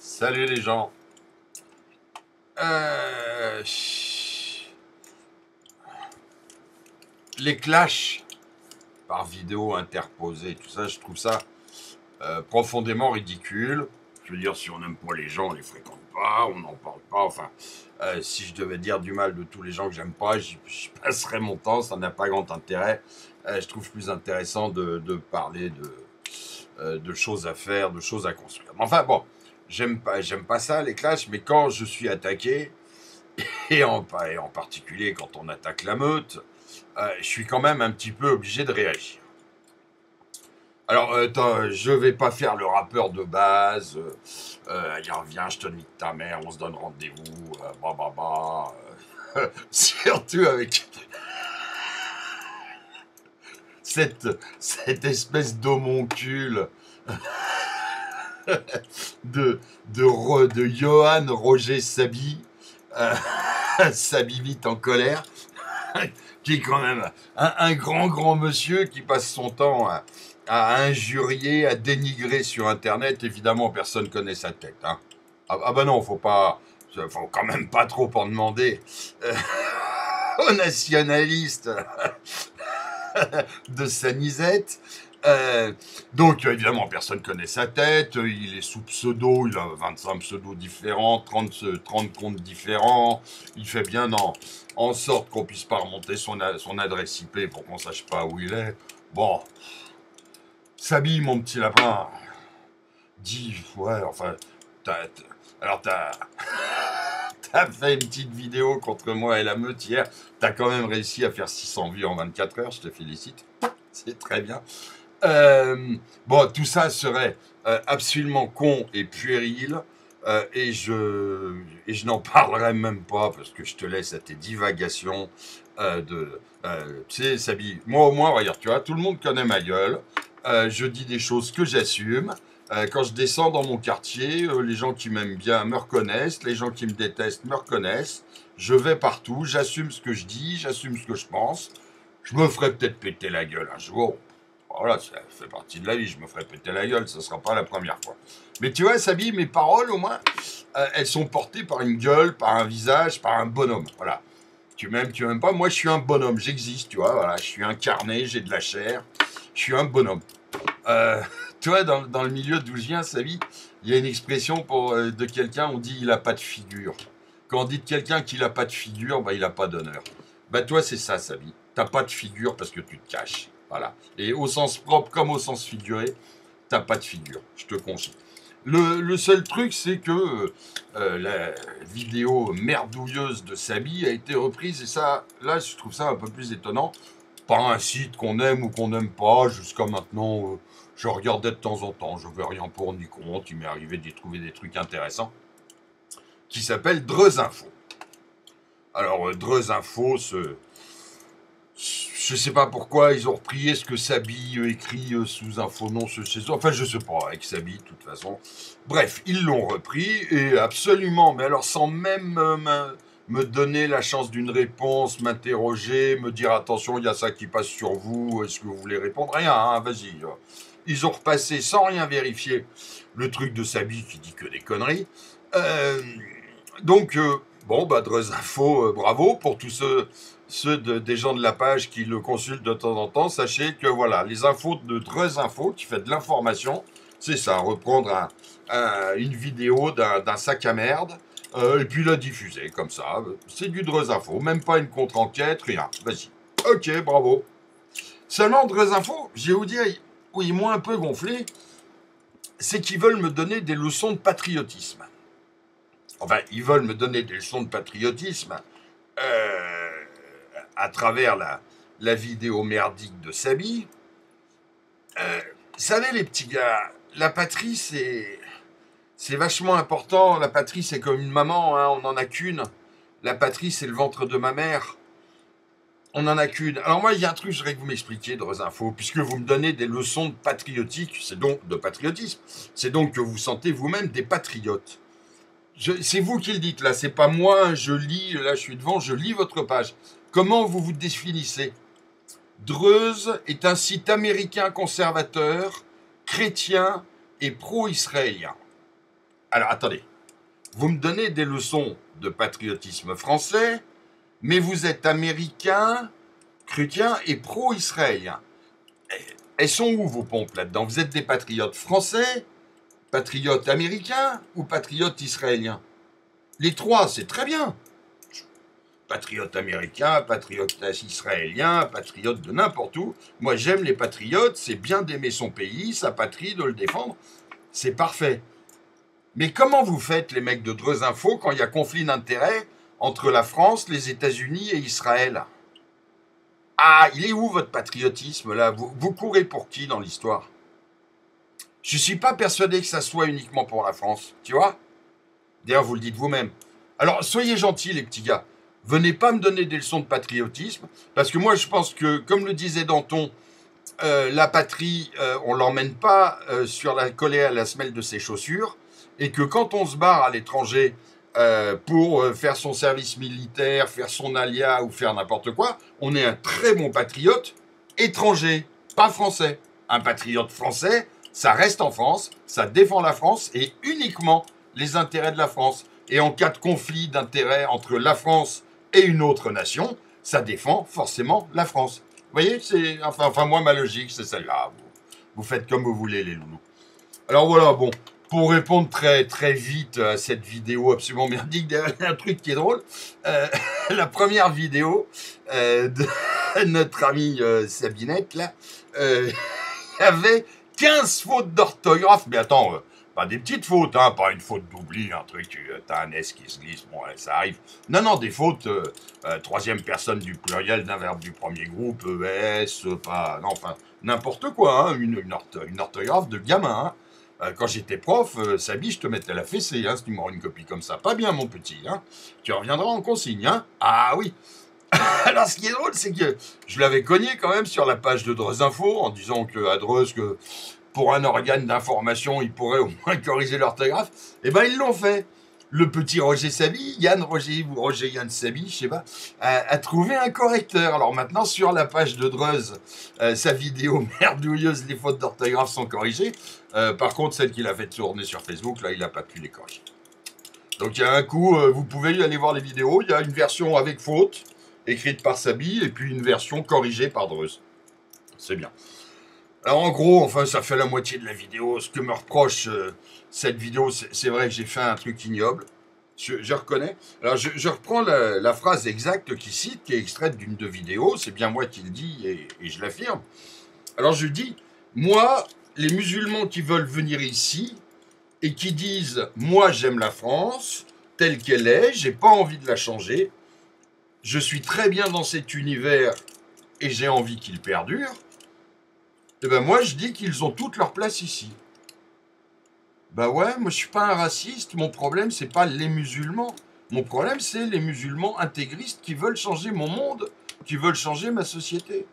Salut les gens. Euh, Les clashs par vidéo interposée, tout ça, je trouve ça profondément ridicule. Je veux dire, si on n'aime pas les gens, on les fréquente pas, on n'en parle pas. Enfin, si je devais dire du mal de tous les gens que j'aime pas, j'y passerais mon temps, ça n'a pas grand intérêt. Je trouve plus intéressant de parler de choses à faire, de choses à construire. Mais enfin bon, j'aime pas ça les clashs, mais quand je suis attaqué, et en particulier quand on attaque la meute, je suis quand même un petit peu obligé de réagir. Alors, je vais pas faire le rappeur de base. Il revient, je te nique ta mère, on se donne rendez-vous, bah bah bah. Surtout avec cette espèce d'homoncule de Johan Roger Sabi, Sabi vite en colère, qui est quand même un grand monsieur qui passe son temps à injurier, à dénigrer sur Internet. Évidemment, personne connaît sa tête. Hein. Ah bah non, faut quand même pas trop en demander aux nationalistes de Sanisette. Donc, évidemment, personne connaît sa tête. Il est sous pseudo. Il a 25 pseudos différents, 30 comptes différents. Il fait bien en sorte qu'on puisse pas remonter son adresse IP pour qu'on sache pas où il est. Bon. Sabi, mon petit lapin. Dis, ouais, enfin, alors t'as fait une petite vidéo contre moi et la meute hier. T'as quand même réussi à faire 600 vues en 24 heures. Je te félicite. C'est très bien. Bon, tout ça serait absolument con et puéril, et je n'en parlerai même pas parce que je te laisse à tes divagations tu sais, Sabi, moi au moins, regarde, tu vois, tout le monde connaît ma gueule, je dis des choses que j'assume. Quand je descends dans mon quartier, les gens qui m'aiment bien me reconnaissent, les gens qui me détestent me reconnaissent. Je vais partout, j'assume ce que je dis, j'assume ce que je pense. Je me ferai peut-être péter la gueule un jour. Voilà, ça fait partie de la vie, je me ferai péter la gueule, ce ne sera pas la première fois. Mais tu vois, Sabi, mes paroles, au moins, elles sont portées par une gueule, par un visage, par un bonhomme. Voilà. Tu m'aimes pas, moi je suis un bonhomme, j'existe, tu vois, voilà, je suis incarné, j'ai de la chair, je suis un bonhomme. Tu vois, dans le milieu d'où je viens, Sabi, il y a une expression de quelqu'un, on dit il a pas de figure. Quand on dit de quelqu'un qu'il a pas de figure, bah il a pas d'honneur. Bah toi c'est ça, Sabi, t'as pas de figure parce que tu te caches. Voilà. Et au sens propre comme au sens figuré, t'as pas de figure, je te confie. Le seul truc, c'est que la vidéo merdouilleuse de Sabi a été reprise, et ça, là, je trouve ça un peu plus étonnant. Par un site qu'on aime ou qu'on n'aime pas, jusqu'à maintenant, je regardais de temps en temps, je veux rien pour ni contre, il m'est arrivé d'y trouver des trucs intéressants, qui s'appelle Dreuxinfo. Alors, Dreuxinfo, je sais pas pourquoi ils ont repris ce que Sabi écrit sous un faux nom chez eux. Enfin, je sais pas, avec Sabi, de toute façon. Bref, ils l'ont repris, et absolument, mais alors sans même me donner la chance d'une réponse, m'interroger, me dire attention, il y a ça qui passe sur vous, est-ce que vous voulez répondre? Rien, hein, vas-y. Ils ont repassé sans rien vérifier le truc de Sabi qui dit que des conneries. Donc, bon, bah, Dreuxinfo, bravo pour tous ceux des gens de la page qui le consultent de temps en temps. Sachez que voilà, les infos de Dreuxinfo, qui fait de l'information, c'est ça, reprendre une vidéo d'un sac à merde, et puis la diffuser comme ça. C'est du Dreuxinfo, même pas une contre-enquête, rien. Vas-y. Ok, bravo. Seulement, Dreuxinfo, je vais vous dire, où ils m'ont un peu gonflé, c'est qu'ils veulent me donner des leçons de patriotisme. Enfin, ils veulent me donner des leçons de patriotisme à travers la vidéo merdique de Sabi. Vous savez, les petits gars, la patrie, c'est vachement important. La patrie, c'est comme une maman, hein, on n'en a qu'une. La patrie, c'est le ventre de ma mère. On n'en a qu'une. Alors moi, il y a un truc que je voudrais que vous m'expliquiez, Dreuxinfo, puisque vous me donnez des leçons de patriotique, c'est donc de patriotisme. C'est donc que vous sentez vous-même des patriotes. C'est vous qui le dites, là, c'est pas moi, je lis, là je suis devant, je lis votre page. Comment vous vous définissez? Dreuze est un site américain conservateur, chrétien et pro-israélien. Alors, attendez. Vous me donnez des leçons de patriotisme français, mais vous êtes américain, chrétien et pro-israélien. Elles sont où vos pompes là-dedans? Vous êtes des patriotes français, patriotes américains ou patriotes israéliens? Les trois, c'est très bien. Patriote américain, patriote israélien, patriote de n'importe où. Moi, j'aime les patriotes, c'est bien d'aimer son pays, sa patrie, de le défendre. C'est parfait. Mais comment vous faites, les mecs de Dreux Info, quand il y a conflit d'intérêts entre la France, les États-Unis et Israël? Ah, il est où votre patriotisme, là? Vous courez pour qui dans l'histoire? Je ne suis pas persuadé que ça soit uniquement pour la France, tu vois? D'ailleurs, vous le dites vous-même. Alors, soyez gentils, les petits gars. Venez pas me donner des leçons de patriotisme, parce que moi, je pense que, comme le disait Danton, la patrie, on l'emmène pas collée à la semelle de ses chaussures, et que quand on se barre à l'étranger pour faire son service militaire, faire son alia ou faire n'importe quoi, on est un très bon patriote étranger, pas français. Un patriote français, ça reste en France, ça défend la France et uniquement les intérêts de la France. Et en cas de conflit d'intérêts entre la France et une autre nation, ça défend forcément la France. Vous voyez, c'est enfin moi, ma logique, c'est celle-là. Vous faites comme vous voulez, les loulous. Alors voilà, bon, pour répondre très, très vite à cette vidéo absolument merdique, il y a un truc qui est drôle. La première vidéo de notre amie Sabinette, là, il y avait 15 fautes d'orthographe. Mais attends, pas des petites fautes, hein, pas une faute d'oubli, un truc, t'as un S qui se glisse, bon, ça arrive. Non, non, des fautes, troisième personne du pluriel d'un verbe du premier groupe, ES, pas, non, enfin, n'importe quoi, hein, une orthographe de gamin, hein. Quand j'étais prof, Sabi, je te mettais la fessée, hein, si tu m'auras une copie comme ça. Pas bien, mon petit, hein. Tu reviendras en consigne, hein. Ah oui. Alors, ce qui est drôle, c'est que je l'avais cogné quand même sur la page de Dreux Info, en disant que à Dreux, que pour un organe d'information, ils pourraient au moins corriger l'orthographe. Eh ben, ils l'ont fait. Le petit Roger Sabi, Yann Roger ou Roger Yann Sabi, je sais pas, a trouvé un correcteur. Alors maintenant, sur la page de Dreux, sa vidéo merdouilleuse, les fautes d'orthographe sont corrigées. Par contre, celle qu'il a fait tourner sur Facebook, là, il n'a pas pu les corriger. Donc il y a un coup, vous pouvez aller voir les vidéos. Il y a une version avec faute, écrite par Sabi, et puis une version corrigée par Dreux. C'est bien. Alors en gros, enfin, ça fait la moitié de la vidéo. Ce que me reproche cette vidéo, c'est vrai que j'ai fait un truc ignoble. Je reconnais. Alors je reprends la phrase exacte qu'il cite, qui est extraite d'une de vidéos. C'est bien moi qui le dis et je l'affirme. Alors je dis, moi, les musulmans qui veulent venir ici et qui disent, moi j'aime la France telle qu'elle est, j'ai pas envie de la changer, je suis très bien dans cet univers et j'ai envie qu'il perdure. Eh ben moi, je dis qu'ils ont toute leur place ici. Bah ouais, moi je suis pas un raciste, mon problème c'est pas les musulmans. Mon problème c'est les musulmans intégristes qui veulent changer mon monde, qui veulent changer ma société.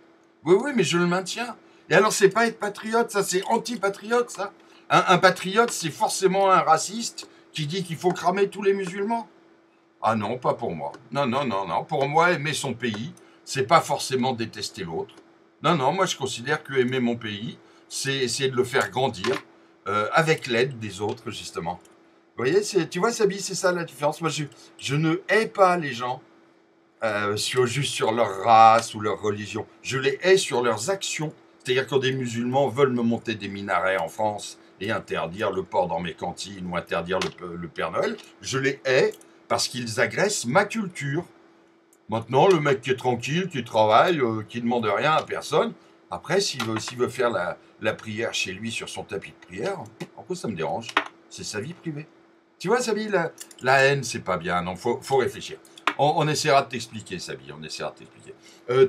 Oui, oui, mais je le maintiens. Et alors c'est pas être patriote, ça c'est anti-patriote, ça. Un patriote c'est forcément un raciste qui dit qu'il faut cramer tous les musulmans. Ah non, pas pour moi. Non, non, non, non. Pour moi, aimer son pays, c'est pas forcément détester l'autre. Non, non, moi je considère que aimer mon pays, c'est essayer de le faire grandir avec l'aide des autres, justement. Vous voyez, tu vois, Sabi, c'est ça la différence. Moi, je ne hais pas les gens juste sur leur race ou leur religion. Je les hais sur leurs actions. C'est-à-dire quand des musulmans veulent me monter des minarets en France et interdire le porc dans mes cantines ou interdire le Père Noël, je les hais parce qu'ils agressent ma culture. Maintenant, le mec qui est tranquille, qui travaille, qui ne demande rien à personne, après, s'il veut faire la prière chez lui sur son tapis de prière, en quoi ça me dérange? C'est sa vie privée. Tu vois, Sabi, la haine, c'est pas bien. Non, faut réfléchir. On essaiera de t'expliquer, Sabi, on essaiera de t'expliquer.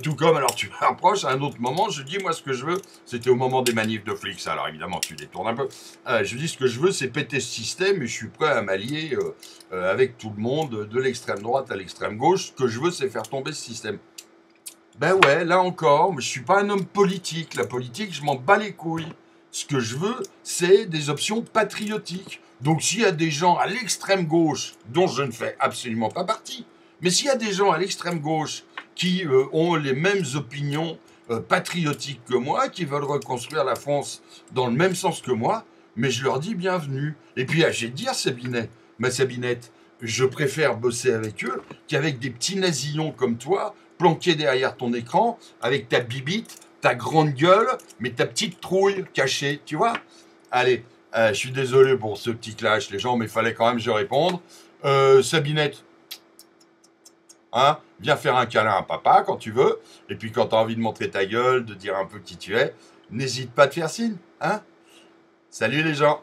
Tout comme, alors tu me rapproches, à un autre moment, je dis, moi, ce que je veux, c'était au moment des manifs de flics, alors évidemment, tu détournes un peu. Je dis, ce que je veux, c'est péter ce système, et je suis prêt à m'allier avec tout le monde, de l'extrême droite à l'extrême gauche. Ce que je veux, c'est faire tomber ce système. Ben ouais, là encore, je suis pas un homme politique. La politique, je m'en bats les couilles. Ce que je veux, c'est des options patriotiques. Donc s'il y a des gens à l'extrême gauche, dont je ne fais absolument pas partie, mais s'il y a des gens à l'extrême gauche qui ont les mêmes opinions patriotiques que moi, qui veulent reconstruire la France dans le même sens que moi, mais je leur dis bienvenue. Et puis, j'ai de dire, ma Sabinette, je préfère bosser avec eux qu'avec des petits nasillons comme toi, planqués derrière ton écran, avec ta bibite, ta grande gueule, mais ta petite trouille cachée, tu vois. Allez, je suis désolé pour ce petit clash, les gens, mais il fallait quand même que je réponde. Sabinette, hein, viens faire un câlin à papa quand tu veux, et puis quand tu as envie de montrer ta gueule, de dire un peu qui tu es, n'hésite pas à te faire signe, hein. Salut les gens.